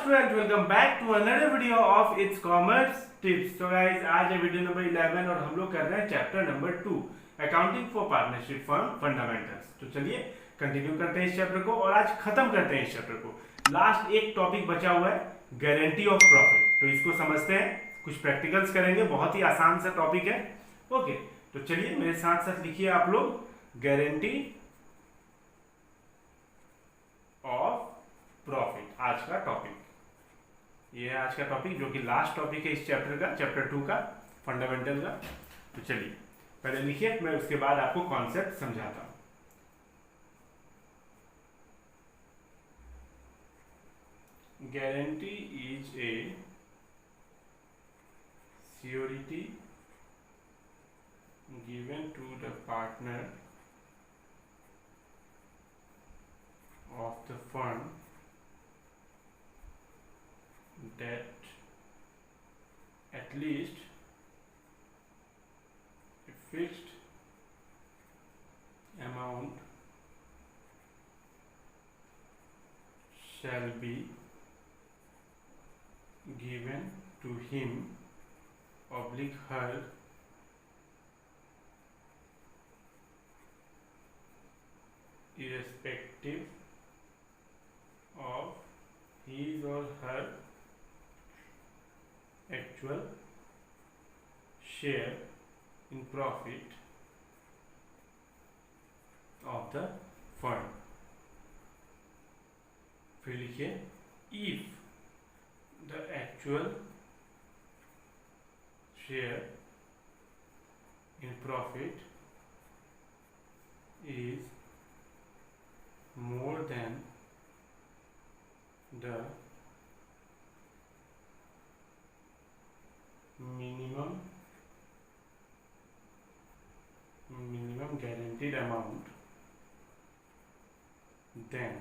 Student, welcome back to another video of its commerce tips. तो guys आज है video number 11 और हम लोग कर रहे हैं chapter number 2 accounting for partnership firm fundamentals. तो चलिए कंटिन्यू करते हैं इस चैप्टर को और आज खत्म करते हैं इस चैप्टर को। लास्ट एक टॉपिक बचा हुआ है गारंटी ऑफ प्रॉफिट, तो इसको समझते हैं, कुछ प्रैक्टिकल्स करेंगे, बहुत ही आसान सा टॉपिक है। ओके, तो चलिए मेरे साथ साथ लिखिए आप लोग गारंटी ऑफ प्रॉफिट। आज का टॉपिक ये है, आज का टॉपिक जो कि लास्ट टॉपिक है इस चैप्टर का, चैप्टर 2 का फंडामेंटल का। तो चलिए पहले लिखिए, मैं उसके बाद आपको कॉन्सेप्ट समझाता हूं। Guarantee is a surety given to the partner of the firm that at least a fixed amount shall be given to him oblique her irrespective of his or her actual share in profit of the firm। फिर लिखिए if the actual share in profit is more than the minimum guaranteed amount, then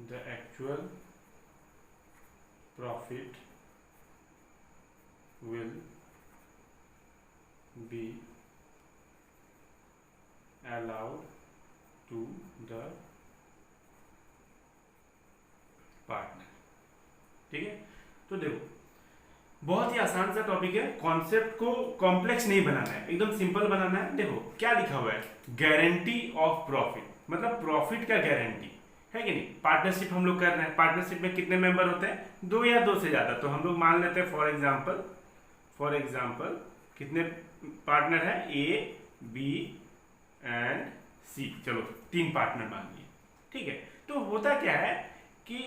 the actual profit will be allowed to the partner. ठीक है, तो देखो बहुत ही आसान सा topic है, कॉन्सेप्ट को कॉम्प्लेक्स नहीं बनाना है, एकदम सिंपल बनाना है। देखो क्या लिखा हुआ है, गारंटी ऑफ प्रॉफिट, मतलब प्रॉफिट का गारंटी है कि नहीं। पार्टनरशिप हम लोग कर रहे हैं, पार्टनरशिप में कितने मेंबर होते हैं, 2 या 2 से ज्यादा। तो हम लोग मान लेते हैं फॉर एग्जाम्पल कितने पार्टनर है, ए बी एंड सी, चलो 3 पार्टनर मान लिए। ठीक है, तो होता क्या है कि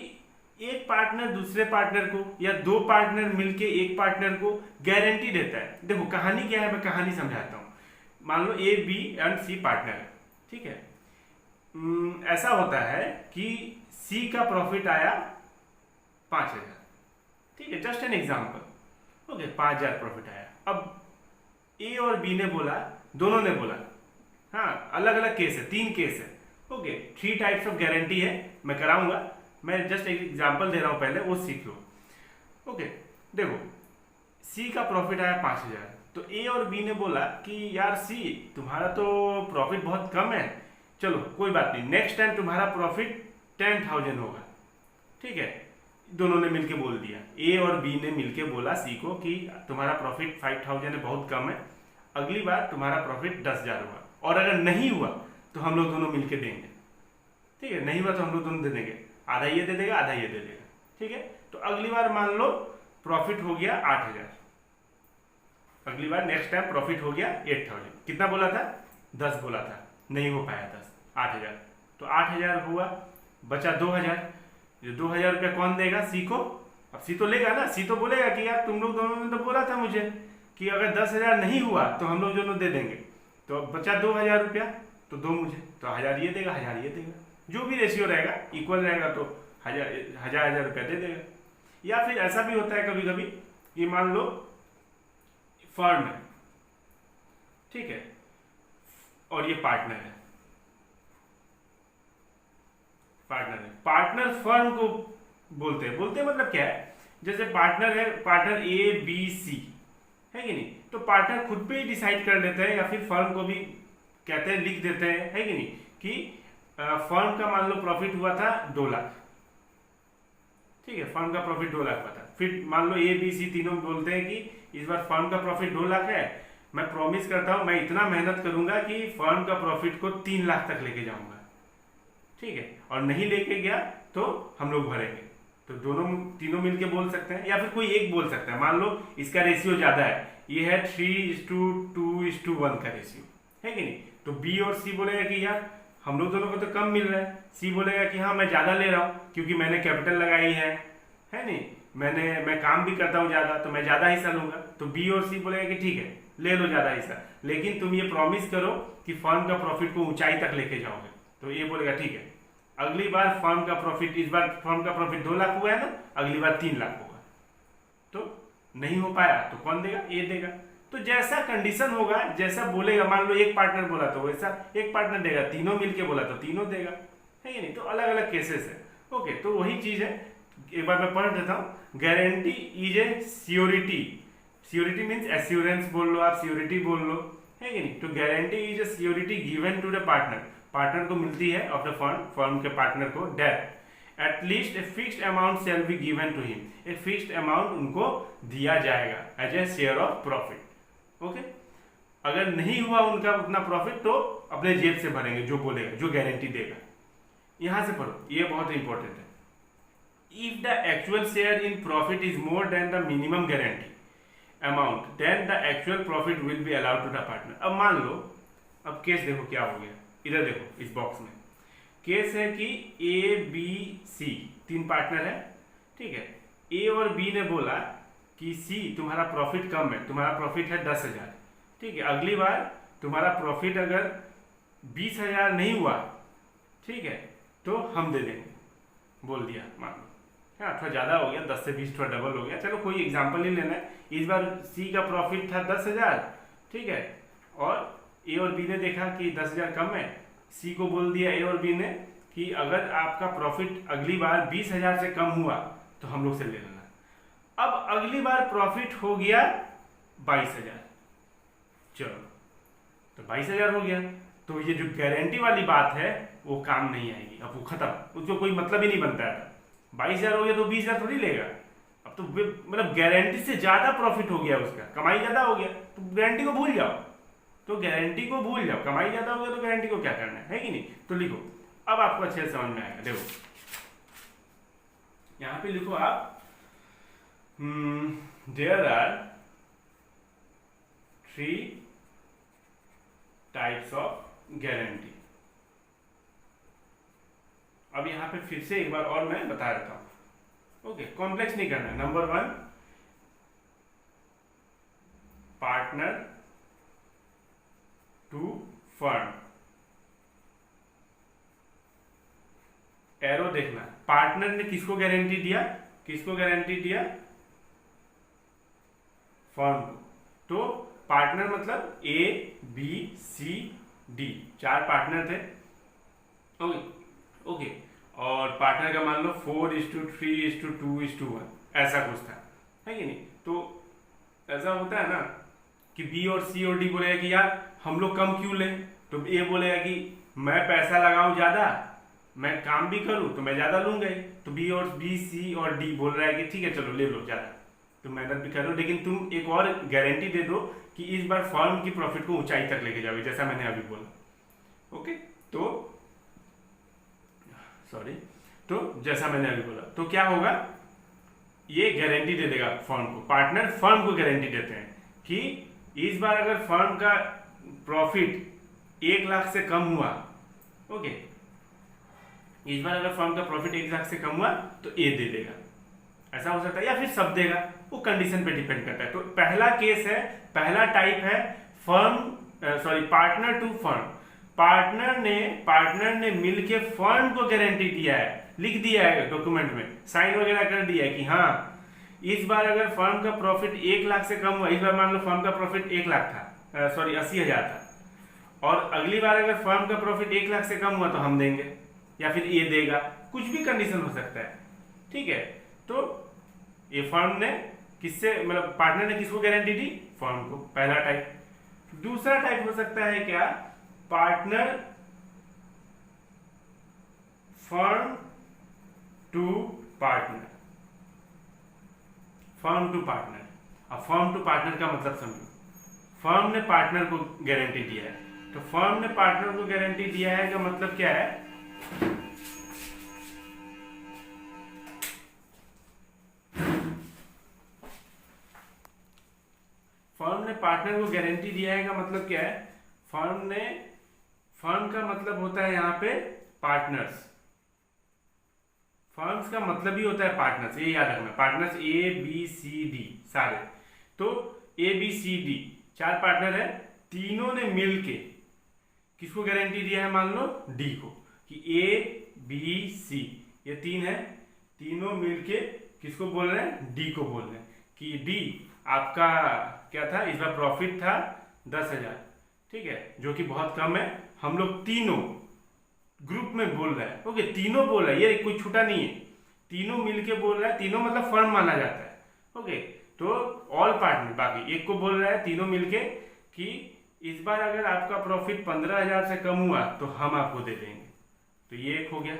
एक पार्टनर दूसरे पार्टनर को या 2 पार्टनर मिलके एक पार्टनर को गारंटी देता है। देखो कहानी क्या है, मैं कहानी समझाता हूं। मान लो A B and C partner है, ठीक है। ऐसा होता है कि सी का प्रॉफिट आया 5000, ठीक है, just an example. Okay, 5000 profit आया। अब ए और बी ने बोला, दोनों ने बोला, हाँ अलग अलग केस है, 3 केस है। ओके, 3 टाइप्स ऑफ गारंटी है, मैं कराऊंगा, मैं जस्ट एक एग्जांपल दे रहा हूं, पहले वो सीख लो। ओके, देखो सी का प्रॉफिट आया 5000, तो ए और बी ने बोला कि यार सी तुम्हारा तो प्रॉफिट बहुत कम है, चलो कोई बात नहीं, नेक्स्ट टाइम तुम्हारा प्रॉफिट 10,000 होगा। ठीक है, दोनों ने मिलके बोल दिया, ए और बी ने मिलके बोला सी को कि तुम्हारा प्रॉफिट 5000 है, बहुत कम है, अगली बार तुम्हारा प्रॉफिट 10,000 होगा, और अगर नहीं हुआ तो हम लोग दोनों मिलके देंगे। ठीक है, नहीं हुआ तो हम लोग दोनों दे देंगे, आधा ये दे देगा आधा ये दे देगा। ठीक है, तो अगली बार मान लो प्रॉफिट हो गया 8000, अगली बार नेक्स्ट टाइम प्रॉफिट हो गया 8000। कितना बोला था, 10 बोला था, नहीं हो पाया 10, 8000, तो 8000 हुआ, बचा 2000। ये 2000 रुपया कौन देगा, सी को। अब सी तो लेगा ना, सी तो बोलेगा कि यार तुम लोग दोनों ने तो बोला था मुझे कि अगर 10,000 नहीं हुआ तो हम लोग दोनों दे देंगे, तो बचा 2000 रुपया, तो दो मुझे, तो 1000 ये देगा 1000 ये देगा, जो भी रेशियो रहेगा इक्वल रहेगा तो 1000 रुपया दे देगा। या फिर ऐसा भी होता है कभी कभी कि मान लो फर्म है, ठीक है, और ये पार्टनर है, पार्टनर फर्म को बोलते हैं मतलब क्या है, जैसे पार्टनर है, पार्टनर ए बी सी है कि नहीं, तो पार्टनर खुद पे ही डिसाइड कर लेते हैं या फिर फर्म को भी कहते हैं, लिख देते हैं, है कि नहीं, कि फर्म का मान लो प्रॉफिट हुआ था 2 लाख, ठीक है, फर्म का प्रॉफिट 2 लाख था। फिर मान लो ए बी सी तीनों बोलते हैं कि इस बार फर्म का प्रॉफिट 2 लाख है, मैं प्रॉमिस करता हूं मैं इतना मेहनत करूंगा कि फर्म का प्रॉफिट को 3 लाख तक लेके जाऊंगा, ठीक है, और नहीं लेके गया तो हम लोग भरेंगे। तो दोनों तीनों मिलके बोल सकते हैं, या फिर कोई एक बोल सकता है। मान लो इसका रेशियो ज्यादा है, ये है 3:2:1 का रेशियो, है कि नहीं, तो बी और सी बोलेगा कि यार हम लोग दोनों को तो कम मिल रहा है। सी बोलेगा कि हाँ मैं ज्यादा ले रहा हूँ क्योंकि मैंने कैपिटल लगाई है नहीं, मैं काम भी करता हूँ ज्यादा, तो मैं ज्यादा हिस्सा लूंगा। तो बी और सी बोलेगा कि ठीक है ले लो ज्यादा हिस्सा, लेकिन तुम ये प्रॉमिस करो कि फर्म का प्रॉफिट को ऊंचाई तक लेके जाओगे। तो ये बोलेगा ठीक है, अगली बार फर्म का प्रॉफिट, इस बार फर्म का प्रॉफिट 2 लाख हुआ है ना, अगली बार 3 लाख होगा। तो नहीं हो पाया तो कौन देगा? ये देगा। तो जैसा कंडीशन होगा, जैसा बोलेगा, मान लो एक पार्टनर बोला तो वैसा एक पार्टनर देगा, तीनों मिलके बोला तो तीनों देगा, है कि नहीं। तो अलग अलग केसेस है। ओके, तो वही चीज है, एक बार मैं पढ़ देता हूँ। Guarantee is a सियोरिटी, सियोरिटी means assurance बोल लो आप, सियोरिटी बोल लो, है कि नहीं। तो guarantee is a surety given to the partner, partner को मिलती है ऑफ द फर्म, फर्म के पार्टनर को, that at least a fixed amount shall be given to him, एक फिक्स्ड अमाउंट उनको दिया जाएगा as a share of profit. Okay, अगर नहीं हुआ उनका उतना प्रॉफिट तो अपने जेब से भरेंगे, जो बोलेगा, जो गारंटी देगा। यहां से पढ़ो, ये बहुत इंपॉर्टेंट है। If the actual share in profit is more than the minimum guarantee amount, then the actual profit will be allowed to the partner. अब मान लो, अब केस देखो क्या हो गया, इधर देखो इस बॉक्स में केस है कि ए बी सी 3 पार्टनर है, ठीक है। ए और बी ने बोला कि सी तुम्हारा प्रॉफिट कम है, तुम्हारा प्रॉफिट है 10,000, ठीक है, अगली बार तुम्हारा प्रॉफिट अगर 20,000 नहीं हुआ, ठीक है, तो हम दे देंगे, बोल दिया मान लो, हाँ थोड़ा ज्यादा हो गया, 10 से 20 थोड़ा डबल हो गया, चलो कोई एग्जांपल ही लेना है। इस बार सी का प्रॉफिट था 10,000, ठीक है, और ए और बी ने देखा कि 10,000 कम है, सी को बोल दिया ए और बी ने कि अगर आपका प्रॉफिट अगली बार 20,000 से कम हुआ तो हम लोग से ले लेना। अब अगली बार प्रॉफिट हो गया 22,000, चलो तो 22,000 हो गया, तो ये जो गारंटी वाली बात है वो काम नहीं आएगी, अब वो खत्म, उसको कोई मतलब ही नहीं बनता है। 22,000 हो गया तो 20,000 थोड़ी लेगा, अब तो मतलब गारंटी से ज्यादा प्रॉफिट हो गया, उसका कमाई ज्यादा हो गया, तो गारंटी को भूल जाओ, तो गारंटी को भूल जाओ, कमाई ज्यादा हो गया तो गारंटी को क्या करना है कि नहीं। तो लिखो, अब आपको अच्छे से समझ में आएगा। देखो यहां पे लिखो आप, there are 3 types of guarantee. अब यहां पे फिर से एक बार और मैं बता देता हूं, ओके, कॉम्प्लेक्स नहीं करना है। Number 1, partner to firm, arrow देखना, पार्टनर ने किसको गारंटी दिया, किसको गारंटी दिया, फर्म को। तो पार्टनर मतलब A B C D, 4 partner थे, ओके ओके, और पार्टनर का मान लो 4:3:2:1 ऐसा कुछ था, है कि नहीं। तो ऐसा होता है ना कि बी और सी और डी बोलेगा कि यार हम लोग कम क्यों लें, तो ए बोलेगा कि मैं पैसा लगाऊं ज्यादा, मैं काम भी करूं तो मैं ज्यादा लूंगा ही। तो बी सी और डी बोल रहा है कि ठीक है चलो ले लो ज्यादा, तुम मेहनत भी करो, लेकिन तुम एक और गारंटी दे दो कि इस बार फर्म की प्रॉफिट को ऊंचाई तक लेके जाओगे, जैसा मैंने अभी बोला। ओके, तो सॉरी, तो जैसा मैंने अभी बोला, तो क्या होगा, ये गारंटी दे देगा फर्म को, पार्टनर फर्म को गारंटी देते हैं कि इस बार अगर फर्म का प्रॉफिट 1 लाख से कम हुआ, ओके, इस बार अगर फर्म का प्रॉफिट 1 लाख से कम हुआ तो ए दे देगा, ऐसा हो सकता है, या फिर सब देगा, वो कंडीशन पे डिपेंड करता है। तो पहला केस है, पहला टाइप है पार्टनर टू फर्म, पार्टनर ने मिलके फर्म को गारंटी दिया है, लिख दिया है डॉक्यूमेंट में, साइन वगैरह कर दिया है कि हाँ इस बार अगर फर्म का प्रॉफिट 1 लाख से कम हुआ, इस बार मान लो फर्म का प्रॉफिट 1 लाख था, 80,000 था, और अगली बार अगर फर्म का प्रॉफिट 1 लाख से कम हुआ तो हम देंगे, या फिर ये देगा, कुछ भी कंडीशन हो सकता है, ठीक है। तो ये फर्म ने किससे, मतलब पार्टनर ने किसको गारंटी दी, फर्म को, पहला टाइप। दूसरा टाइप हो सकता है क्या, partner firm to partner, firm to partner. अब फर्म टू पार्टनर का मतलब समझो, फर्म ने पार्टनर को गारंटी दिया है, तो फर्म ने पार्टनर को गारंटी दिया है का मतलब क्या है, फर्म ने पार्टनर को गारंटी दिया है का मतलब क्या है, फर्म का मतलब होता है यहाँ पे पार्टनर्स, फर्म्स का मतलब ही होता है पार्टनर्स, ये याद रखना, partners A B C D सारे, तो A B C D 4 partner है, तीनों ने मिलके किसको गारंटी दिया है, मान लो डी को, कि ए बी सी ये 3 है, तीनों मिलके किसको बोल रहे हैं, डी को बोल रहे हैं कि डी आपका क्या था, इस बार प्रॉफिट था 10,000, ठीक है, जो कि बहुत कम है, हम लोग तीनों ग्रुप में बोल रहा है, ओके, तीनों बोल रहा है, ये कोई छूटा नहीं है, तीनों मिलके बोल रहा है, तीनों मतलब फर्म माना जाता है, ओके, तो ऑल पार्टनर, बाकी एक को बोल रहा है तीनों मिलके कि इस बार अगर आपका प्रॉफिट 15,000 से कम हुआ तो हम आपको दे देंगे, तो ये एक हो गया।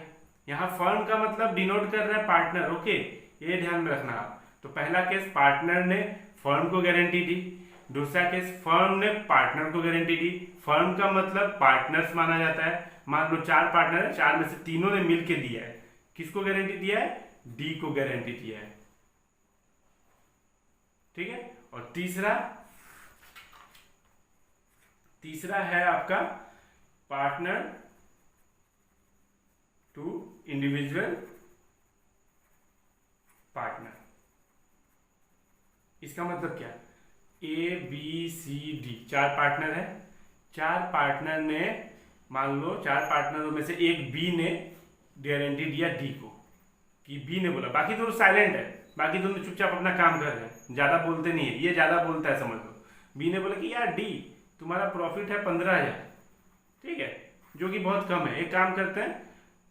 यहाँ फर्म का मतलब डिनोट कर रहा है पार्टनर, ओके, ये ध्यान में रखना आप। तो पहला केस पार्टनर ने फर्म को गारंटी दी, दूसरा केस फर्म ने पार्टनर को गारंटी दी, फर्म का मतलब पार्टनर्स माना जाता है, मान लो 4 पार्टनर है, 4 में से तीनों ने मिलके दिया है, किसको गारंटी दिया है, डी को गारंटी दिया है, ठीक है। और तीसरा है आपका पार्टनर टू इंडिविजुअल पार्टनर। इसका मतलब क्या, A B C D 4 partner है, 4 पार्टनर ने, मान लो 4 पार्टनरों में से एक बी ने गारंटी दिया डी को, कि बी ने बोला, बाकी दोनों साइलेंट है, बाकी दोनों चुपचाप अपना काम कर रहे हैं, ज्यादा बोलते नहीं है, ये ज्यादा बोलता है समझ लो। बी ने बोला कि यार डी तुम्हारा प्रॉफिट है 15,000, ठीक है, जो कि बहुत कम है, एक काम करते हैं,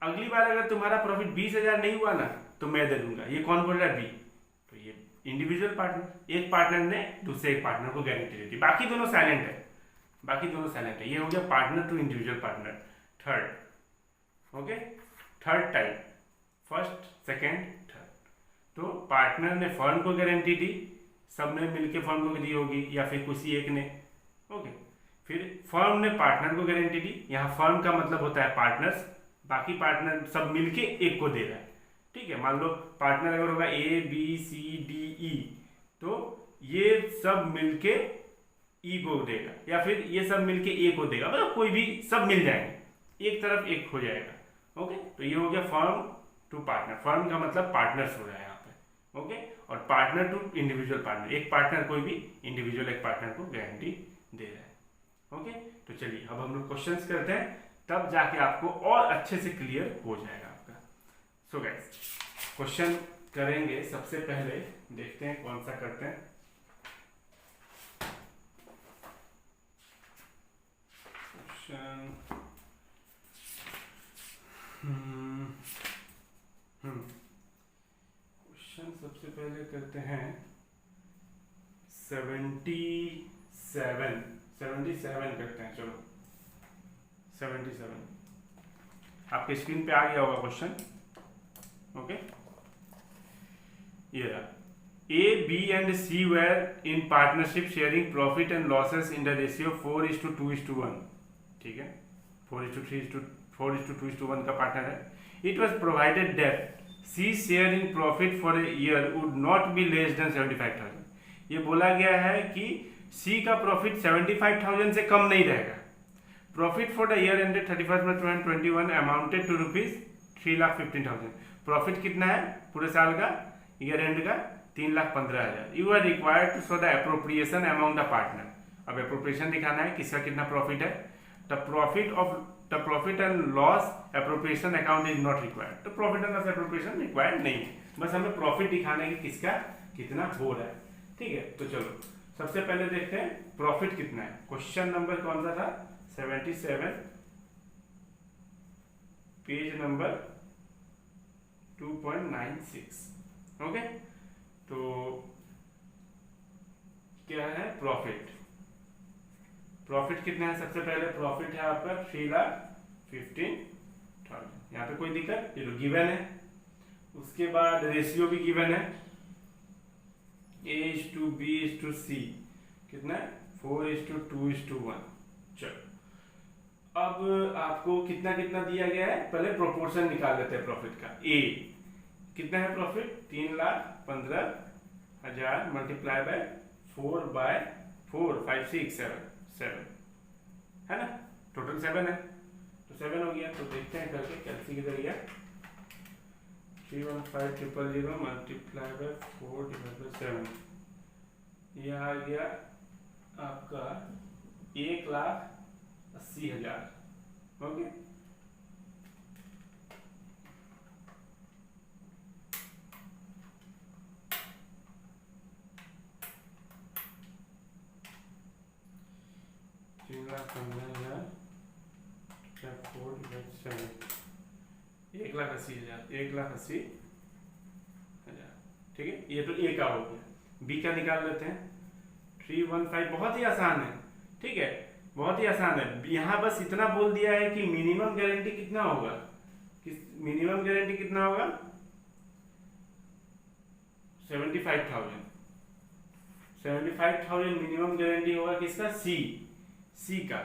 अगली बार अगर तुम्हारा प्रॉफिट 20,000 नहीं हुआ ना तो मैं दे दूंगा। ये कौन बोल रहा है, बी, तो ये इंडिविजुअल पार्टनर, एक पार्टनर ने दूसरे एक पार्टनर को गारंटी दी थी, बाकी दोनों साइलेंट है, ये हो गया partner to individual partner. Third, okay, third type, first second third. तो पार्टनर ने फर्म को गारंटी दी, सबने मिलके फर्म को दी होगी या फिर किसी एक ने, ओके, फिर फर्म ने पार्टनर को गारंटी दी, यहाँ फर्म का मतलब होता है पार्टनर्स, बाकी पार्टनर सब मिलके एक को दे रहा है, ठीक है। मान लो पार्टनर अगर होगा ए बी सी डी ई, तो ये सब मिलके ई को देगा, या फिर ये सब मिलके ए को देगा, मतलब कोई भी, सब मिल जाएंगे, एक तरफ एक हो जाएगा, ओके। तो ये हो गया फर्म टू पार्टनर, फर्म का मतलब पार्टनर्स हो रहा है यहाँ पे, ओके। और पार्टनर टू इंडिविजुअल पार्टनर, एक पार्टनर कोई भी इंडिविजुअल एक पार्टनर को गारंटी दे रहा है, ओके। तो चलिए अब हम लोग क्वेश्चंस करते हैं, तब जाके आपको और अच्छे से क्लियर हो जाएगा आपका। सो गाइस, क्वेश्चन करेंगे, सबसे पहले देखते हैं कौन सा करते हैं। क्वेश्चन क्वेश्चन सबसे पहले करते हैं 77 करते हैं, चलो 77 आपके स्क्रीन पे आ गया होगा क्वेश्चन, ओके। ये रहा, A B and C were in partnership sharing profit and losses in the ratio 4:2:1, ठीक है, 4:2:1 का पार्टनर है। It was provided that C share in profit for a year would not be less than 75,000। ये बोला गया है कि सी का प्रॉफिट 75,000 से कम नहीं रहेगा। Profit for the year ended 31 March 2021 amounted to ₹3,15,000। Profit कितना है पूरे साल का, ईयर एंड का, 3,15,000। You are required to show the appropriation among the partner. अब एप्रोप्रिएशन दिखाना है किसका कितना प्रॉफिट है। The profit and loss appropriation account is not required. तो profit and loss appropriation required नहीं है, बस हमें प्रॉफिट दिखाना है कि किसका कितना हो रहा है, ठीक है। तो चलो सबसे पहले देखते हैं प्रॉफिट कितना है। क्वेश्चन नंबर कौन सा था, 77, पेज नंबर 2.96, ओके। तो क्या है प्रॉफिट, प्रॉफिट कितना है, सबसे पहले प्रॉफिट है आपका 3,15,000। यहाँ पे कोई दिक्कत, ये तो गिवन है। उसके बाद रेशियो भी गिवन है, A/B/C कितना है 4:2:1। चलो अब आपको कितना कितना दिया गया है, पहले प्रोपोर्शन निकाल लेते हैं प्रॉफिट का। ए कितना है प्रॉफिट 3,15,000 मल्टीप्लाई बाय 4/4 5 6 7 है ना, टोटल 7 है तो 7 हो गया। तो देखते हैं करके कैलसी किधर गया 315,000 मल्टीप्लाई बाय 4/7 ये आ गया आपका 1,80,000। ओके एक लाख अस्सी हजार। ठीक है, ये तो ए का हो गया। बी का निकाल लेते हैं 315। बहुत ही आसान है, ठीक है, बहुत ही आसान है। यहाँ बस इतना बोल दिया है कि मिनिमम गारंटी कितना होगा, मिनिमम गारंटी कितना होगा 75,000 मिनिमम गारंटी होगा किसका, सी का।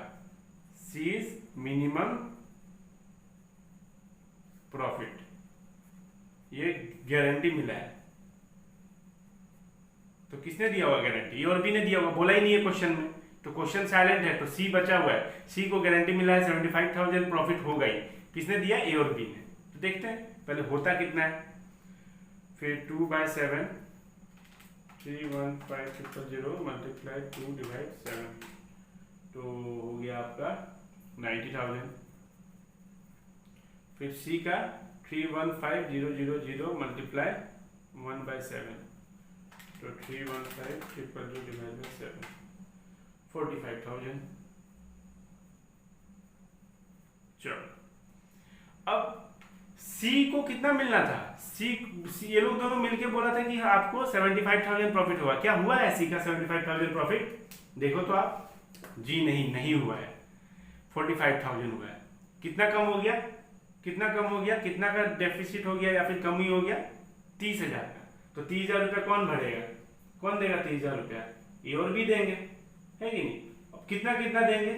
सी इज मिनिमम प्रॉफिट, ये गारंटी मिला है। तो किसने दिया होगा गारंटी, ए और बी ने दिया होगा, बोला ही नहीं है क्वेश्चन में, तो क्वेश्चन साइलेंट है, तो सी बचा हुआ है। सी को गारंटी मिला है 75,000 प्रॉफिट होगा ही, किसने दिया, ए और बी ने। तो देखते हैं पहले होता कितना है, फिर 2/7 315,000 मल्टीप्लाई 2/7 तो हो गया आपका 90,000। फिर सी का 315,000 मल्टीप्लाई 1/7 तो 315,000 45,000। चलो अब सी को कितना मिलना था, सी ये लोग दोनों मिलके बोला था कि आपको 75,000 प्रॉफिट हुआ। क्या हुआ है सी का 75,000 प्रॉफिट, देखो तो आप, जी नहीं हुआ है, 45,000 हुआ है। कितना कम हो गया, कितना कम हो गया, कितना का डेफिसिट हो गया या फिर कमी हो गया 30,000 का। तो 30,000 रुपया कौन भरेगा, कौन देगा 30,000 रुपया, ए और बी देंगे, है कि नहीं। अब कितना कितना देंगे,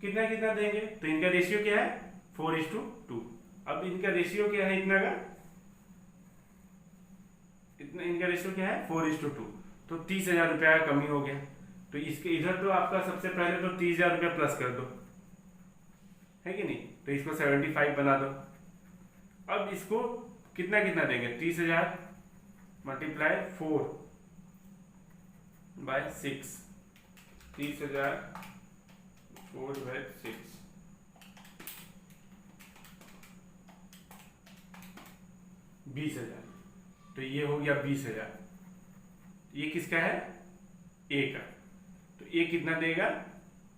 कितना कितना देंगे, तो इनका रेशियो क्या है 4:2। अब इनका रेशियो क्या है, इतना का इतना, इनका रेशियो क्या है 4:2, तो 30,000 रुपया का कमी हो गया। तो इसके इधर तो आपका सबसे पहले तो 30,000 रुपया प्लस कर दो, है कि नहीं, तो इसको 75 बना दो। अब इसको कितना कितना देंगे 30,000 मल्टीप्लाई 4/6 30,000 4/6 20,000। तो ये हो गया 20,000। ये किसका है, ए का। तो ए कितना देगा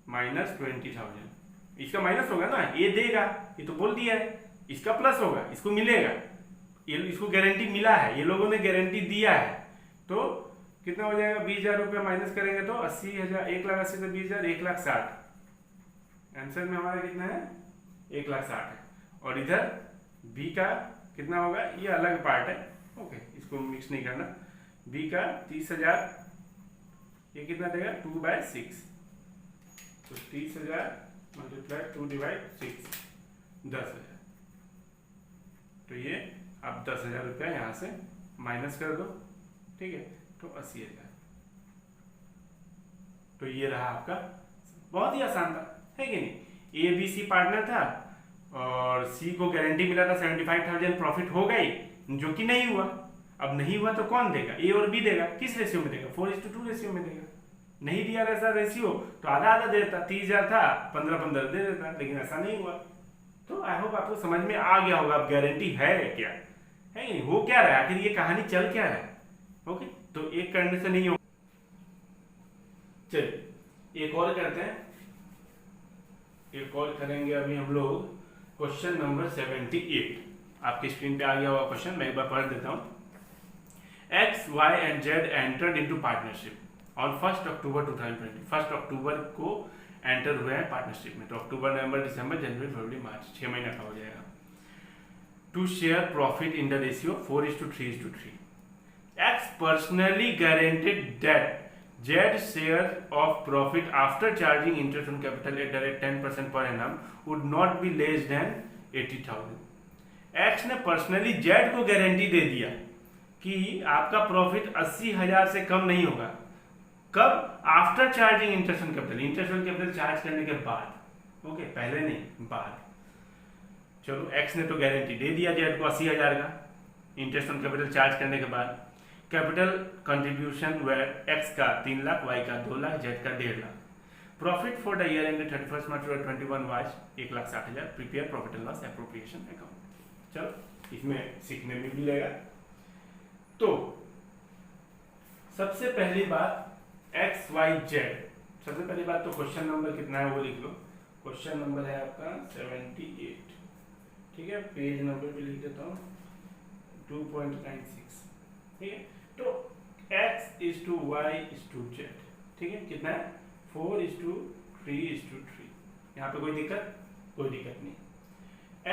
-20,000। इसका माइनस होगा ना, ये देगा, ये तो बोल दिया है। इसका प्लस होगा, इसको मिलेगा, ये इसको गारंटी मिला है, ये लोगों ने गारंटी दिया है। तो कितना हो जाएगा 20,000 रुपया माइनस करेंगे तो 80,000, 1,80,000 से 20,000 1,60,000। आंसर में हमारा कितना है 1,60,000 है। और इधर बी का कितना होगा, ये अलग पार्ट है, ओके, इसको मिक्स नहीं करना। बी का 30,000, ये कितना देगा 2/6 तो 30,000 मल्टीप्लाई 2/6 10,000। तो ये आप 10,000 रुपया यहां से माइनस कर दो, ठीक है, तो 80,000। तो ये रहा आपका, बहुत ही आसान था, है कि नहीं। ए बी सी पार्टनर था और सी को गारंटी मिला था 75,000 प्रॉफिट हो गई, जो कि नहीं हुआ। अब नहीं हुआ तो कौन देगा, ए और बी देगा। किस रेशियो में देगा 4:2 रेशियो में देगा। नहीं दिया ऐसा रेशियो तो आधा आधा दे देता, 30,000 था 15-15 दे देता, लेकिन ऐसा नहीं हुआ। तो आई होप आपको समझ में आ गया होगा अब गारंटी है क्या, है कि नहीं, हो क्या रहा है, आखिर ये कहानी चल क्या रहा है। ओके, तो एक करने से नहीं हो। चलिए एक और करते हैं, एक और करेंगे अभी हम लोग क्वेश्चन नंबर 78। आपकी स्क्रीन पे आ गया हुआ क्वेश्चन, मैं एक बार पढ़ देता हूँ। X, Y and Z entered into partnership on 1 अक्टूबर 2020। 1 अक्टूबर को एंटर हुए हैं पार्टनरशिप में, तो अक्टूबर, नवंबर, दिसंबर, जनवरी, फरवरी, मार्च 6 महीना का हो जाएगा। To share profit in the ratio 4:3:3। X personally guaranteed that Z share of profit after charging interest on capital at the rate 10% per annum would not be less than 80,000। X ने personally Z को guarantee दे दिया कि आपका profit 80,000 से कम नहीं होगा। कब? After charging interest on capital, interest on capital charge करने के बाद। ओके, पहले नहीं, बाद। चलो, एक्स ने तो गारंटी दे दिया जेड को 80,000 का इंटरेस्ट ऑन कैपिटल चार्ज करने के बाद। कैपिटल कंट्रीब्यूशन वेर एक्स का 3 लाख, वाई का 2 लाख, जेड का 1.5 lakh. Profit for the year ended 31 March 2021 was 1,60,000। Prepare profit and loss appropriation account. चलो, इसमें सीखने में मिलेगा। तो सबसे पहली बात एक्स वाई जेड, सबसे पहली बात तो क्वेश्चन नंबर कितना है वो लिख लो। क्वेश्चन नंबर है आपका 78, ठीक है। पेज नंबर भी लिख देता हूँ 2.96, ठीक है। तो x is to Y is to Z, ठीक है। कितना है? 4:3:3। यहाँ पे कोई दिक्कत? कोई दिक्कत नहीं।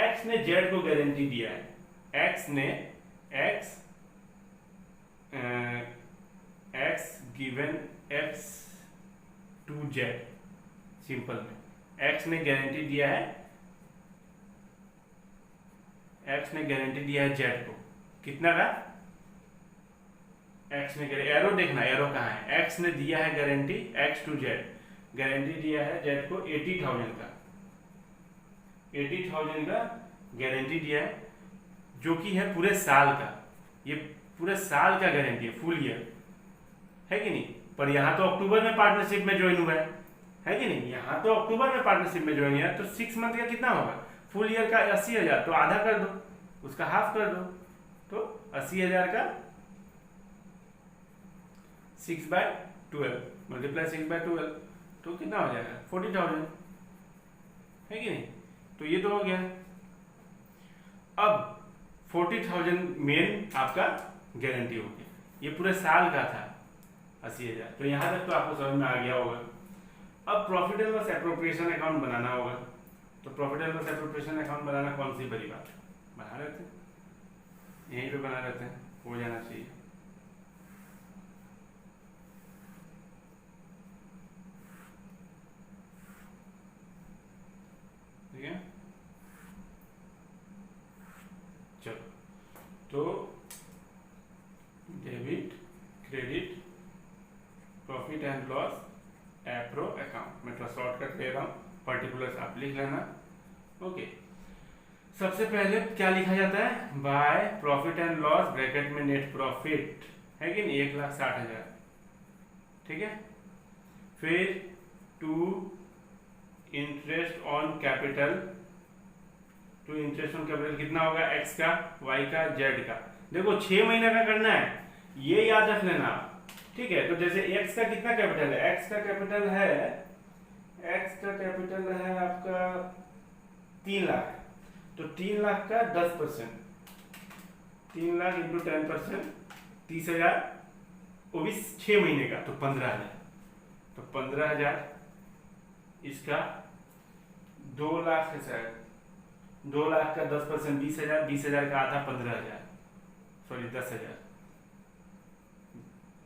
x ने जेड को गारंटी दिया है। x ने x given x to Z, simple में x ने गारंटी दिया है, x ने गारंटी दिया है जेड को। कितना का? x ने एरो देखना, एरो कहाँ है? x ने दिया है guarantee x to Z, guarantee दिया है जेड को 80,000 का, 80,000 का गारंटी दिया है, जो कि है पूरे साल का। ये पूरे साल का गारंटी है, फुल ईयर है कि नहीं। पर यहाँ तो अक्टूबर में पार्टनरशिप में ज्वाइन हुआ है कि नहीं। यहाँ तो अक्टूबर में पार्टनरशिप में ज्वाइन हुआ है, तो 6 मंथ का कितना होगा? फुल ईयर का 80,000, तो आधा कर दो, उसका हाफ कर दो, तो 80,000 का 6/12 मल्टीप्लाई 6/12, तो कितना हो जाएगा? 40,000 है कि नहीं। तो ये तो हो गया। अब 40,000 मेन आपका गारंटी हो गया, ये पूरे साल का था 80,000। तो यहां तक तो आपको समझ में आ गया होगा। अब profit and loss appropriation account बनाना होगा। तो profit and loss appropriation account बनाना कौन सी बड़ी बात है, बना लेते हैं, यहीं पे बना लेते हैं, हो जाना चाहिए। ठीक है, चलो। तो debit credit profit and loss appro account, मैं थोड़ा शॉर्टकट ले रहा हूँ, पर्टिकुलर्स आप लिख लेना। ओके, सबसे पहले क्या लिखा जाता है? By profit and loss bracket में नेट प्रॉफिट है कि नहीं, 1,60,000, ठीक है। फिर to interest on capital, to interest on capital कितना होगा? एक्स का, वाई का, जेड का। देखो 6 महीने का करना है, ये याद रख लेना आप, ठीक है। तो जैसे एक्स का कितना कैपिटल है? एक्स का कैपिटल है आपका 3 लाख, तो 3 लाख का 10%, 3 लाख इंटू 10%, 30,000, वो भी 6 महीने का, तो 15,000, तो 15,000। इसका 2 लाख है शायद, 2 लाख का 10% 20,000, 20,000 का आधा 15,000, सॉरी 10,000,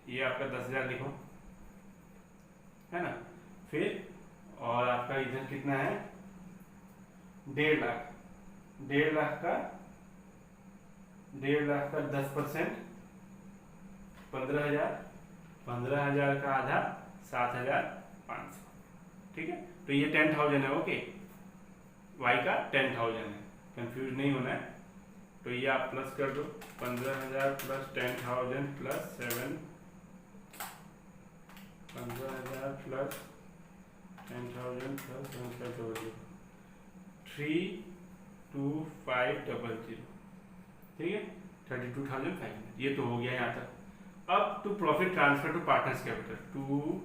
ये आपका 10,000 लिखो, है ना। फिर और आपका इधर कितना है? 1.5 लाख, 1.5 लाख का 10%, 15,000, 15,000 का आधा 7,500, ठीक है। तो ये 10,000 है, ओके। वाई का 10,000 है, कंफ्यूज नहीं होना है। तो ये आप प्लस कर दो, 15,000 प्लस 10,000 प्लस 7, 15,000 प्लस 10,000 प्लस 7,500, 32,500, ठीक है, 32,500। ये तो हो गया यहाँ तक। अब to profit transfer to partners capital, to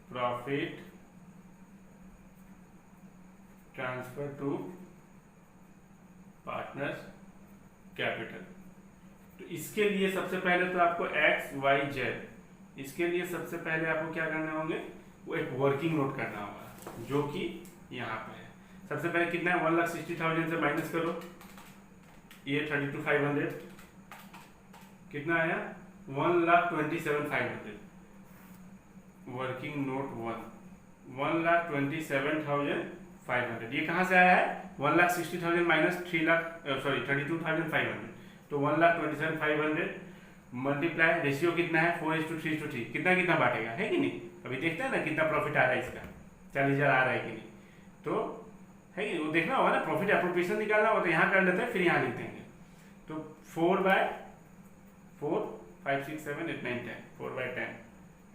profit transfer to partners capital. तो इसके लिए सबसे पहले तो आपको एक्स वाई जेड, इसके लिए सबसे पहले आपको क्या करने होंगे? वो एक वर्किंग नोट करना होगा, जो कि यहाँ पे है। सबसे पहले कितना है? 1,60,000 से माइनस करो, ये 32,500, कितना आया 1,27,500। Working note 1,27,500। ये कहाँ से आया है 1,60,000 माइनस 32,500, तो 1,27,500 मल्टीप्लाई रेशियो कितना है 4:3:3। कितना कितना बांटेगा है कि नहीं। अभी देखते हैं ना कितना प्रॉफिट आ रहा है इसका, 40,000 आ रहा है कि नहीं। तो है कि वो देखना होगा ना, प्रॉफिट एप्रोप्रिएशन निकालना होगा तो यहाँ कर लेते हैं फिर यहाँ लिख देंगे। तो 4/4 5 6 7 8 9 10 4/10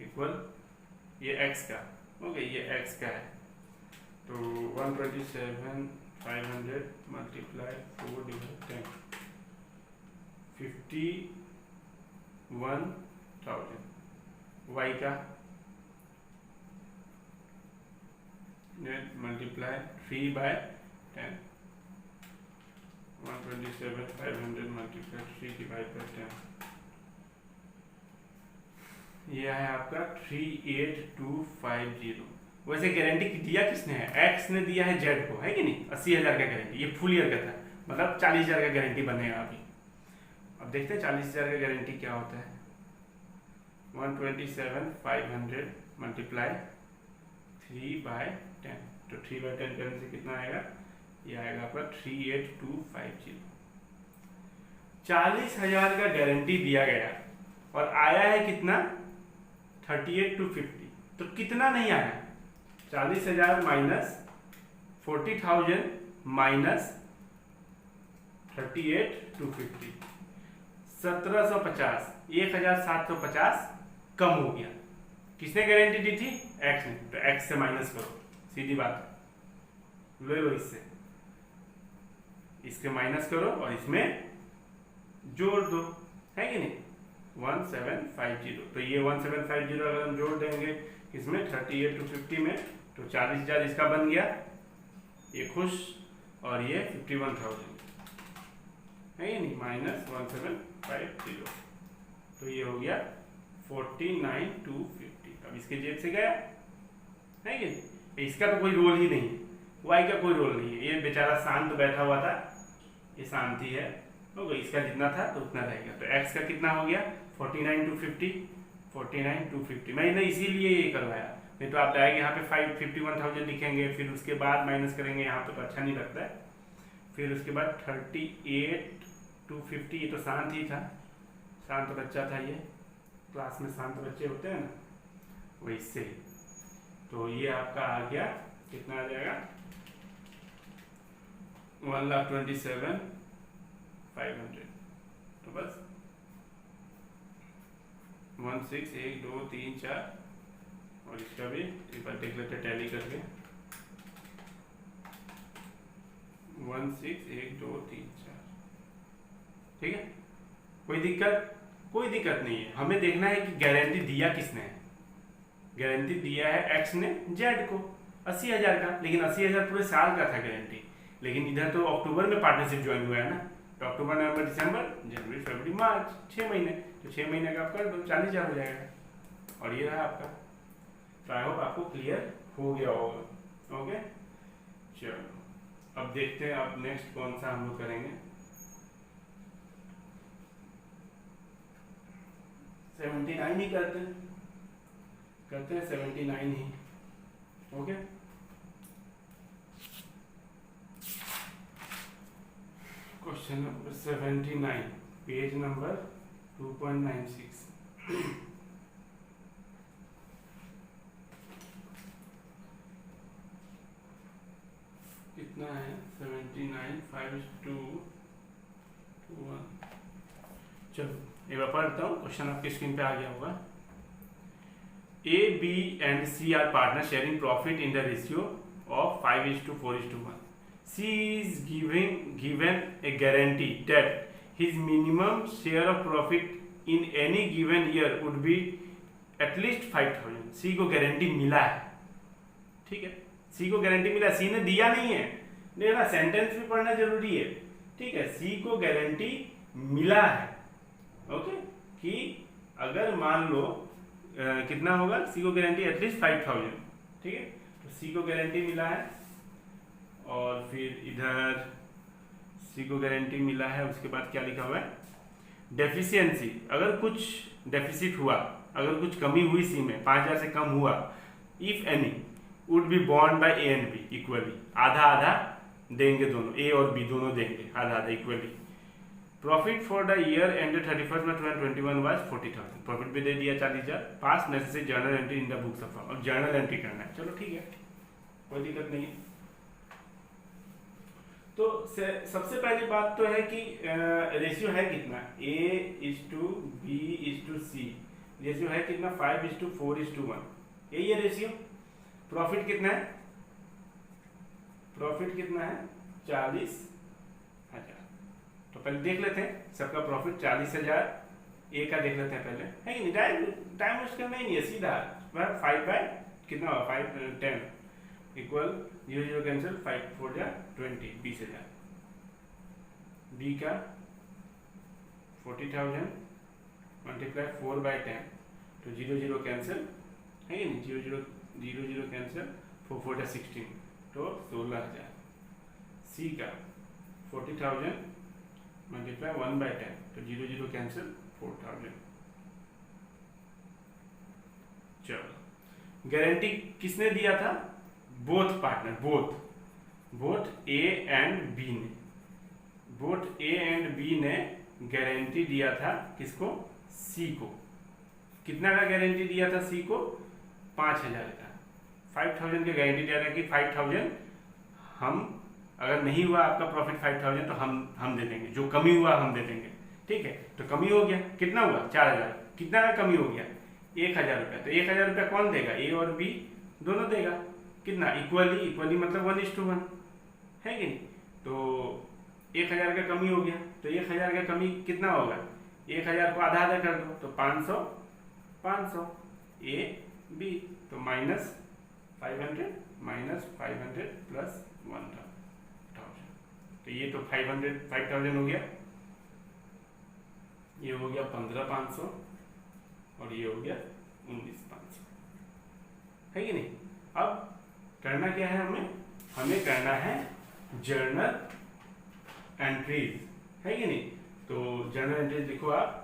इक्वल ये x का, ओके ये x का है। तो 127,500 मल्टीप्लाई 4/10 51,000। y का मल्टीप्लाई 3/10 127,500 मल्टीप्लाई 3/10 ये है आपका 38,250। वैसे गारंटी दिया किसने है, एक्स ने दिया है जेड को, है कि नहीं। 80,000 का गारंटी, ये फुल ईयर का था, मतलब 40,000 का गारंटी बनेगा अभी। अब देखते हैं 40,000 का गारंटी क्या होता है। 127,500 मल्टीप्लाई 3/10, तो 3/10 करने से कितना आएगा, ये आएगा आपका 38,250। 40,000 का गारंटी दिया गया और आया है कितना 38,250। तो कितना नहीं आया, 40,000 माइनस 40,000 माइनस 38,250 1750, 1,750 कम हो गया। किसने गारंटी दी थी, एक्स ने। तो एक्स से माइनस करो, सीधी बात, ले लो इससे माइनस करो और इसमें जोड़ दो, है कि नहीं 1750। तो ये 1750 अगर हम जोड़ देंगे इसमें 38,250 में, तो 40,000 इसका बन गया, ये खुश, और ये 51,000 है कि नहीं माइनस 1750, तो ये हो गया 49,250। अब इसके जेब से गया, है कि नहीं। इसका तो कोई रोल ही नहीं है, वाई का कोई रोल नहीं है, ये बेचारा शांत बैठा हुआ था, ये शांति है, हो गई। इसका जितना था तो उतना रहेगा। तो एक्स का कितना हो गया 49,250। मैंने इसीलिए ये करवाया, नहीं तो आप डायरेक्ट यहाँ पे 51,000 लिखेंगे, फिर उसके बाद माइनस करेंगे यहाँ पे, तो अच्छा नहीं लगता है। फिर उसके बाद 38,250, ये तो शांत ही था, शांत बच्चा था ये, क्लास में शांत बच्चे होते हैं ना, वैसे ही। तो ये आपका आ गया, कितना आ जाएगा 1,27,500। तो बस 1 6 1 2 3 4, और इसका भी एक बार देख लेते टैली करके, 1 6 1 2 3 4, ठीक है। कोई दिक्कत नहीं है। हमें देखना है कि गारंटी दिया किसने है। गारंटी दिया है एक्स ने जेड को 80,000 का, लेकिन 80,000 पूरे साल का था गारंटी। लेकिन इधर तो अक्टूबर में पार्टनरशिप ज्वाइन हुआ है ना, तो अक्टूबर नवंबर दिसंबर जनवरी फरवरी मार्च 6 महीने, तो 6 महीने का आपका 40,000 हो जाएगा। और ये रहा आपका। तो आई होप आपको क्लियर हो गया होगा। ओके चलो, अब देखते हैं अब नेक्स्ट कौन सा हम लोग करेंगे। 79 ही करते हैं 79 ही। Okay question number 79, page number 2.96। कितना है 79 5:2 to 1। चलो एक बार पढ़ता हूँ, क्वेश्चन आपके स्क्रीन पे आ गया होगा। A, B and C are partners sharing profit in the ratio of 5:4:1. C is given a guarantee that his minimum share of profit in any given year would be at least 5,000. C को guarantee मिला है, ठीक है। C को guarantee मिला, C ने दिया नहीं है, देखना सेंटेंस भी पढ़ना जरूरी है, ठीक है। C को गारंटी मिला है, ओके, कि अगर मान लो कितना होगा, सी को गारंटी एटलीस्ट 5,000, ठीक है। तो सी को गारंटी मिला है, और फिर इधर सी को गारंटी मिला है, उसके बाद क्या लिखा हुआ है, डेफिशिएंसी, अगर कुछ डेफिसिट हुआ, अगर कुछ कमी हुई सी में 5000 से कम हुआ, if any would be bond by A and be equally, आधा आधा देंगे दोनों, ए और बी दोनों देंगे आधा आधा equally. Profit for the year ended 31 March 2021 was 40,000, profit भी दे दिया 40,000। पास necessary journal entry in the books of, अब जर्नल एंट्री करना है, चलो ठीक है, कोई दिक्कत नहीं है। तो सबसे पहली बात तो है कि रेशियो है कितना, A:B:C, रेशियो है कितना 5:4:1, यही है रेशियो। प्रॉफिट कितना है, प्रॉफिट कितना है 40,000। तो पहले देख लेते हैं सबका प्रॉफिट 40,000, ए का देख लेते हैं पहले, है कि नहीं, टाइम वेस्ट करना ही नहीं है, सीधा 5 बाय कितना होगा 5 10 इक्वल 0 0 कैंसिल, 5 4 जा 20, 20,000। बी का 40,000 मल्टीप्लाई 4 बाय 10, तो 0 0 कैंसिल, है कि नहीं, 0 0 कैंसिल, 4 4 जा 16, तो 16,000। सी का 40,000 मल्टीप्लाई 1 बाय 10, तो 0 0 कैंसिल, 4,000। चलो, गारंटी किसने दिया था, both partner, both A and B ने, बोथ ए एंड बी ने गारंटी दिया था किसको, सी को। कितना का गारंटी दिया था सी को, 5,000 का। 5,000 की गारंटी दिया था कि 5,000 हम, अगर नहीं हुआ आपका प्रॉफिट 5,000 तो हम दे देंगे, जो कमी हुआ हम दे देंगे, ठीक है। तो कमी हो गया, कितना हुआ 4,000, कितना का कमी हो गया 1,000 रुपया, तो 1,000 रुपया कौन देगा, ए और बी दोनों देगा, कितना इक्वली मतलब 1:1, है कि नहीं। तो 1,000 का कमी हो गया, तो 1,000 का कमी कितना होगा, 1,000 को आधा आधा कर दो, तो 500 ए बी, तो -500 प्लस 1,000, तो ये तो 5,000 हो गया, ये हो गया 15,500 और ये हो गया 19,500, है कि नहीं। अब करना क्या है, हमें करना है जर्नल एंट्रीज, है कि नहीं। तो जर्नल एंट्रीज लिखो आप,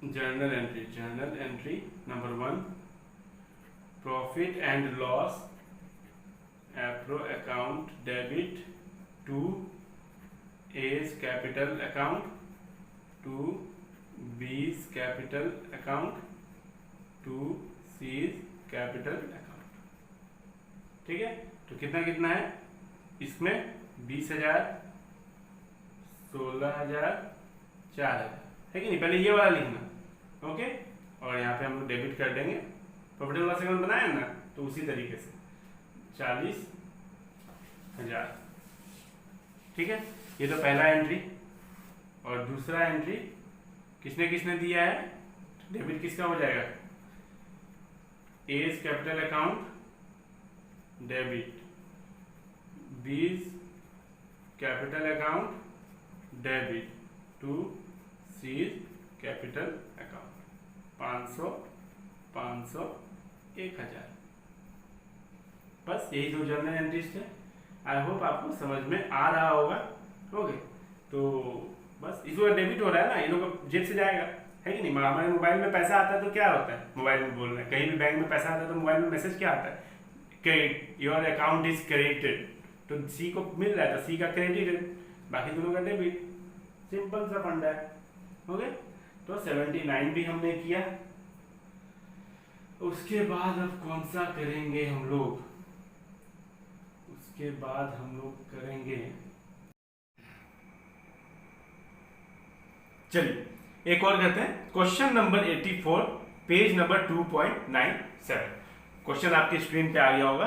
journal entry number 1, profit and loss appro account debit to A's capital account to B's capital account to C's capital account, ठीक है। तो कितना कितना है इसमें, 20,000, 16,000, 4,000, है कि नहीं। पहले ये वाला लिखना, ओके, और यहाँ पे हम लोग डेबिट कर देंगे, प्रॉफिट एंड लॉस अकाउंट बनाया ना, तो उसी तरीके से 40,000, ठीक है। ये तो पहला एंट्री। और दूसरा एंट्री किसने किसने दिया है, डेबिट किसका हो जाएगा, A's capital account debit, B's capital account debit to C's capital account, 500 500 1,000, बस यही दो जर्नल एंट्रीज थे। आई होप आपको समझ में आ रहा होगा, ओके। तो बस इसको डेबिट हो रहा है ना, ये लोग जेब से जाएगा, है कि नहीं। हमारे मोबाइल में पैसा आता है तो क्या होता है, मोबाइल में बोल रहे हैं, कहीं भी बैंक में पैसा आता है तो मोबाइल में मैसेज क्या आता है, credit, your account is credited, तो सी को मिल रहा है तो सी का क्रेडिटेड, बाकी दोनों का डेबिट, सिंपल सा फंडा है, ओके। तो 79 भी हमने किया। उसके बाद अब कौन सा करेंगे हम लोग, उसके बाद हम लोग करेंगे, चलिए एक और करते हैं, question number 84, page number 2.97। Question आपकी स्क्रीन पे आ गया होगा,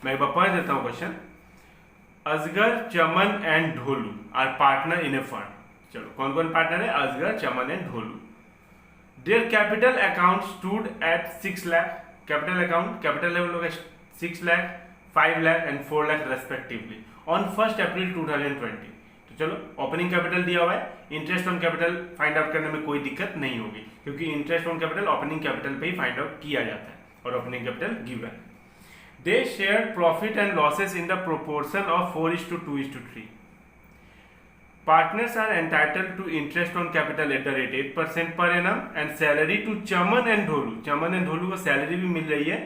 मैं एक बार पढ़ देता हूं question. Asgar, Chaman and Dholu are partner in a fund. चलो कौन कौन पार्टनर है, Asgar, Chaman and Dholu. Their capital account stood at 6 lakh, capital account, capital level होगा 6 lakh, 5 lakh and 4 lakh respectively on 1 April 2020। तो चलो ओपनिंग कैपिटल दिया हुआ है, interest on capital find out करने में कोई दिक्कत नहीं होगी, क्योंकि interest on capital opening capital पे ही फाइंड आउट किया जाता है और opening capital given. They share profit and losses in the proportion of 4:2:3. Partners are entitled to interest on capital at the rate 8% per annum and salary to Chaman and Dholu. Chaman and Dholu को salary भी मिल रही है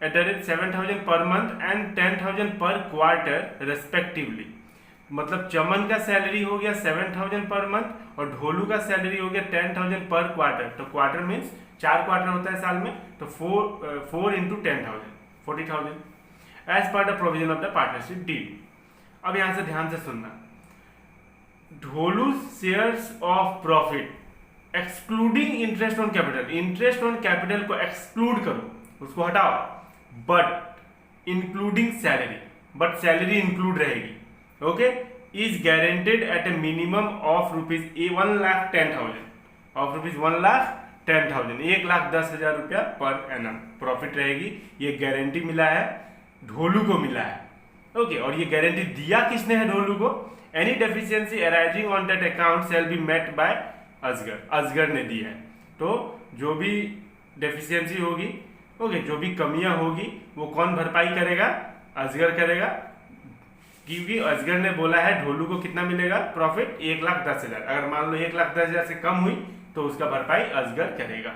at the rate 7,000 per month and 10,000 per quarter respectively. मतलब चमन का salary हो गया 7,000 per month और ढोलू का सैलरी हो गया 10,000 पर क्वार्टर. तो क्वार्टर मीन्स 4 क्वार्टर होता है साल में, तो 4 into 10,000 40,000 as per the provision of the partnership deed. अब यहां से ध्यान से सुनना. Dholu shares of profit excluding interest on capital. Interest on capital को एक्सक्लूड करो, उसको हटाओ, but including salary, but salary include रहेगी. Okay, is guaranteed at a minimum of ₹1,10,000 of ₹1,10,000 1,10,000 रुपया पर एनम प्रॉफिट रहेगी. ये गारंटी मिला है, ढोलू को मिला है. ओके, और ये गारंटी दिया किसने है? ढोलू को. Any deficiency arising on that account shall be met by Asgar. Asgar ने दिया है. तो जो भी डेफिशिएंसी होगी, ओके, जो भी कमियां होगी वो कौन भरपाई करेगा? असगर करेगा. क्योंकि असगर ने बोला है ढोलू को कितना मिलेगा प्रॉफिट? 1,10,000. अगर मान लो 1,10,000 से कम हुई तो उसका भरपाई असगर करेगा.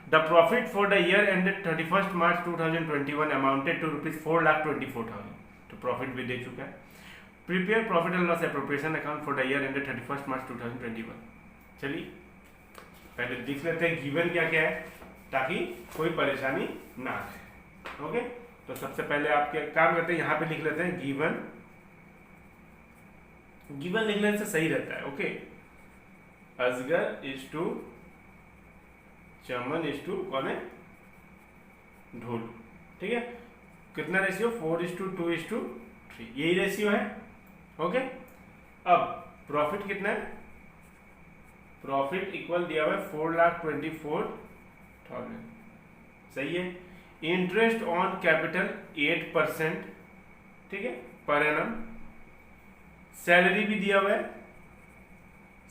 The profit for the year ended 31 March 2021 amounted to ₹4,24,000. तो प्रॉफिट भी दे चुका है. Prepare profit and loss appropriation account for the year ended 31 March 2021. चलिए पहले देख लेते हैं गिवन क्या क्या है ताकि कोई परेशानी ना आए. ओके, तो सबसे पहले आप क्या काम करते हैं, यहाँ पे लिख लेते हैं गिवन. गिवन लिखने से सही रहता है. Okay, Asgar is two Chaman is two कौन है? ढोलू. ठीक है, कितना रेशियो? 4:2:3. यही रेशियो है. ओके, अब प्रॉफिट कितना है? प्रॉफिट इक्वल दिया हुआ है 4,24,000. सही है. Interest on capital 8%. ठीक है, पर एनम. सैलरी भी दिया हुआ है.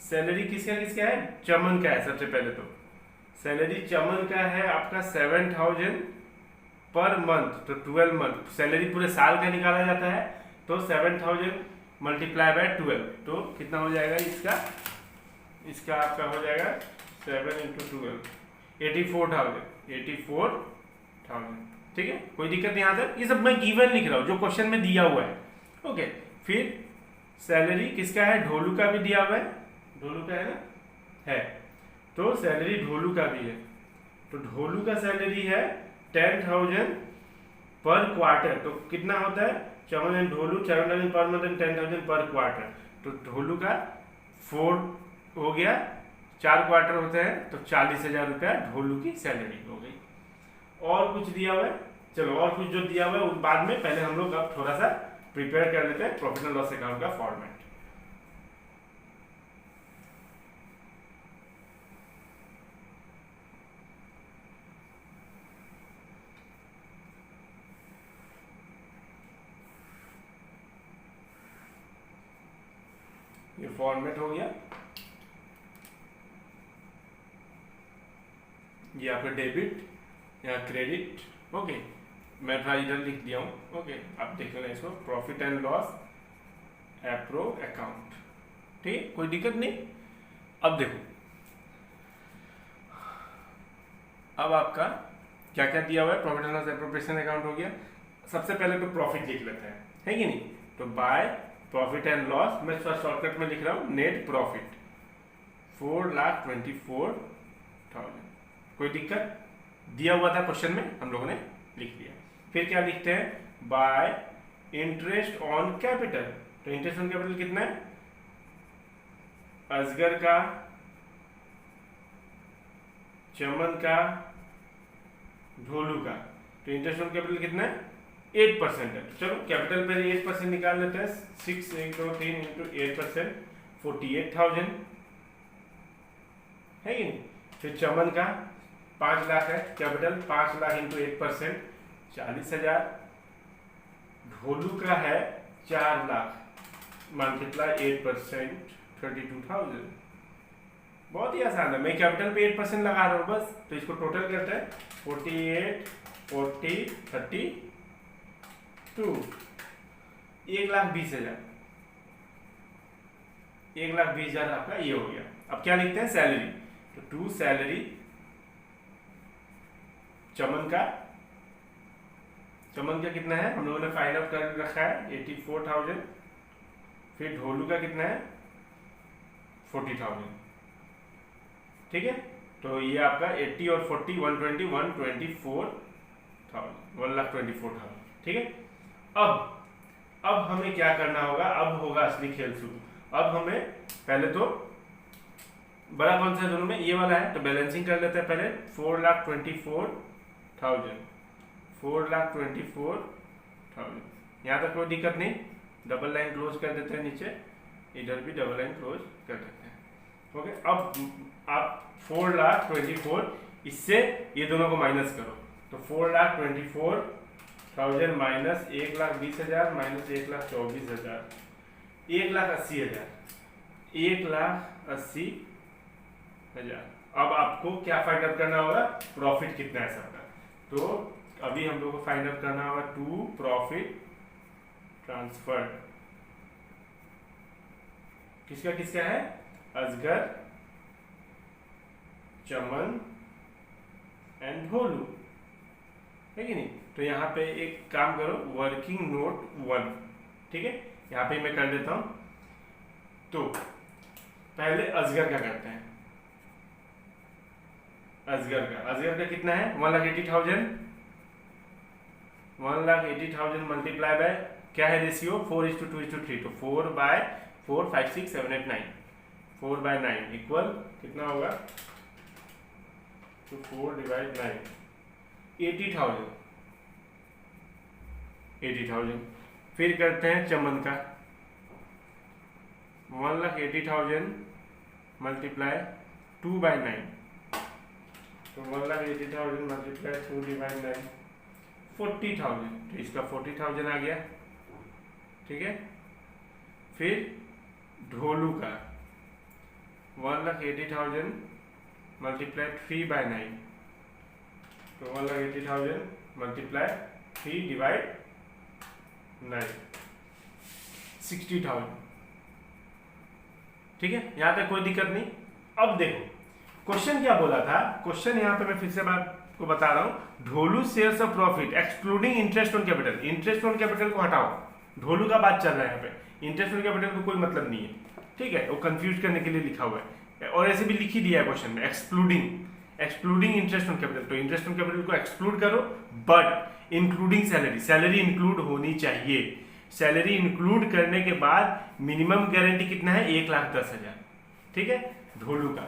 सैलरी किसका किसका है? चमन का है. सबसे पहले तो सैलरी चमन का है आपका 7,000 पर मंथ. तो 12 मंथ सैलरी पूरे साल का निकाला जाता है. तो 7,000 मल्टीप्लाई बाय 12 तो कितना हो जाएगा इसका? इसका आपका हो जाएगा 7 into 12 84,000. ठीक है, कोई दिक्कत नहीं. यहाँ तक ये सब मैं गिवन लिख रहा हूँ जो क्वेश्चन में दिया हुआ है. ओके, फिर सैलरी किसका है? ढोलू का भी दिया हुआ है. ढोलू का है ना? है. तो सैलरी ढोलू का भी है. तो ढोलू का सैलरी है 10,000 पर क्वार्टर. तो कितना होता है? चमन and Dholu 7,000 per month and 10,000 पर क्वार्टर. तो ढोलू का 4 हो गया, 4 क्वार्टर होते हैं तो 40,000 रुपया ढोलू की सैलरी हो गई. और कुछ दिया हुआ है? चलो और कुछ जो दिया हुआ है उस बाद में, पहले हम लोग अब थोड़ा सा प्रिपेयर कर लेते हैं प्रॉफिट एंड लॉस अकाउंट का फॉर्मेट. ये फॉर्मेट हो गया. ये आपका डेबिट या क्रेडिट. ओके, मैं थोड़ा इधर लिख दिया हूँ. ओके, आप देख लेना इसको. Profit and loss appro account. ठीक है, कोई दिक्कत नहीं. अब देखो, अब आपका क्या क्या दिया हुआ है. Profit and loss appropriation account हो गया. सबसे पहले तो प्रॉफिट लिख लेते हैं, है कि नहीं? तो बाय प्रॉफिट एंड लॉस मैं थोड़ा शॉर्टकट में लिख रहा हूँ. Net profit 4,24,000. कोई दिक्कत? दिया हुआ था क्वेश्चन में, हम लोगों ने लिख दिया. फिर क्या लिखते हैं? Bye interest on capital. तो इंटरेस्ट ऑन कैपिटल कितना है? असगर का, चमन का, ढोलू का. तो इंटरेस्ट ऑन कैपिटल कितना है? 8% है. चलो कैपिटल पे 8% निकाल लेते हैं. 6 1 2 3 into 8% 48,000 है कि नहीं? फिर चमन का 5 लाख है कैपिटल. 5 लाख into 8% 40,000. ढोलू का है 4 लाख मल्टीप्लाई 8% 32,000. बहुत ही आसान है. मैं कैपिटल पे 8% लगा रहा हूँ बस. तो इसको टोटल करते हैं 48 40 30 टू 1,20,000, 1,20,000 आपका ये हो गया। अब क्या लिखते हैं, सैलरी। तो टू सैलरी चमन का कितना है, हम लोगों ने फाइंड आउट कर रखा है 84,000। फिर ढोलू का कितना है 40,000, ठीक है। तो ये आपका 80 और 40 120 124,000, 1,24,000, ठीक है। अब हमें क्या करना होगा, अब होगा असली खेल शुरू। अब हमें पहले तो बड़ा कौन सा है दोनों में, ये वाला है, तो बैलेंसिंग कर लेते हैं पहले। 4,24,000, 4,24,000, यहाँ तक कोई दिक्कत नहीं। डबल लाइन क्लोज कर देते हैं नीचे, इधर भी डबल लाइन क्लोज कर देते हैं। ओके, अब आप 4,24,000 इससे ये दोनों को माइनस करो, तो 4,24,000 माइनस 1,20,000 माइनस 1,24,000, 1,80,000, 1,80,000। अब आपको क्या फाइंड आउट करना होगा, प्रॉफिट कितना है सबका। तो अभी हम लोग को फाइंड आउट करना होगा टू प्रॉफिट ट्रांसफर। किसका किसका है, अजगर, चमन एंड ढोलू, है कि नहीं। तो यहाँ पे एक काम करो, वर्किंग नोट 1, ठीक है, यहाँ पे मैं कर देता हूं। तो पहले अजगर का करते हैं। अजगर का कितना है 1,80,000, 1,80,000 मल्टीप्लाई बाय क्या है रेशियो 4:2:3, तो 4/4 5 6 7 8 9, 4/9 इक्वल कितना होगा, तो 4/9 80,000। फिर करते हैं चमन का, 1,80,000 मल्टीप्लाई 2/9, तो 1,80,000 मल्टीप्लाई 2/9 40,000, तो इसका 40,000 आ गया, ठीक है। फिर ढोलू का 1,80,000 मल्टीप्लाई 3/9, तो 1,80,000 मल्टीप्लाई 3/9 60,000, ठीक है। यहां तक कोई दिक्कत नहीं। अब देखो क्वेश्चन क्या बोला था, क्वेश्चन यहां पे मैं फिर से बात को बता रहा हूं, Dholu shares of profit excluding interest on capital. Interest on capital को हटाओ, ढोलू का बात चल रहा है यहाँ पे, इंटरेस्ट ऑन कैपिटल को कोई मतलब नहीं है, ठीक है, वो कंफ्यूज करने के लिए लिखा हुआ है, और ऐसे भी लिख ही दिया है क्वेश्चन में, एक्सक्लूडिंग इंटरेस्ट ऑन कैपिटल। तो इंटरेस्ट ऑन कैपिटल को एक्सक्लूड करो, बट इंक्लूडिंग सैलरी इंक्लूड होनी चाहिए। सैलरी इंक्लूड करने के बाद मिनिमम गारंटी कितना है 1,10,000, ठीक है, ढोलू का।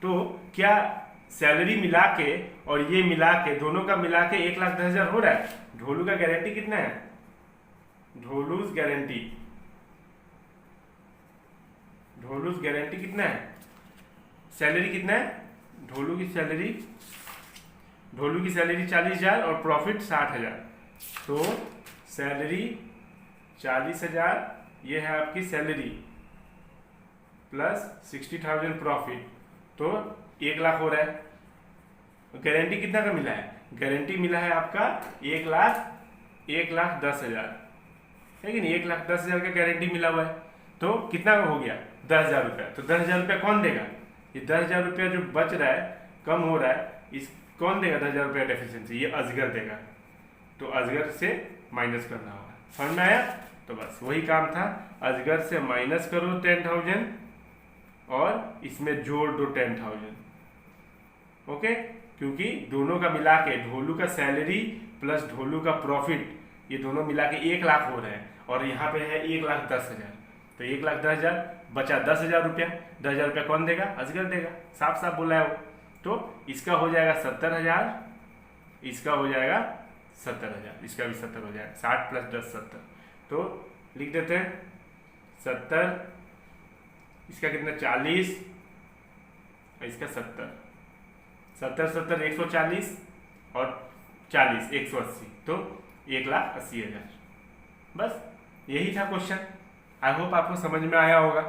तो क्या सैलरी मिला के और ये मिला के दोनों का मिला के 1,10,000 हो रहा है। ढोलू का गारंटी कितना है, ढोलूस गारंटी कितना है, सैलरी कितना है, ढोलू की सैलरी 40,000 और प्रॉफिट 60,000, तो सैलरी 40,000, ये है आपकी सैलरी प्लस 60,000 प्रॉफिट, तो 1,00,000 हो रहा है। गारंटी कितना का मिला है, गारंटी मिला है आपका 1,10,000, है कि नहीं, 1,10,000 का गारंटी मिला हुआ है। तो कितना हो गया 10,000 रुपया, तो 10,000 रुपया कौन देगा, ये 10,000 रुपया जो बच रहा है, कम हो रहा है, इस कौन देगा 10,000 रुपया डेफिशिएंसी, ये अजगर देगा। तो अजगर से माइनस करना होगा, समझ में आया। तो बस वही काम था, अजगर से माइनस करो 10,000 और इसमें जोड़ दो 10,000, ओके, क्योंकि दोनों का मिला के ढोलू का सैलरी प्लस ढोलू का प्रॉफिट, ये दोनों मिला के 1,00,000 हो रहे हैं, और यहाँ पे है 1,10,000, तो 1,10,000 बचा 10,000 रुपया। 10,000 रुपया कौन देगा, अजगर देगा, साफ साफ बोला है वो। तो इसका हो जाएगा 70,000, इसका हो जाएगा 70,000, इसका भी 70 हो जाएगा, 60 + 10 70। तो लिख देते हैं 70, इसका कितना 40, इसका 70, 70 140 और 40 180, तो 1,80,000। बस यही था क्वेश्चन। आई होप आपको समझ में आया होगा।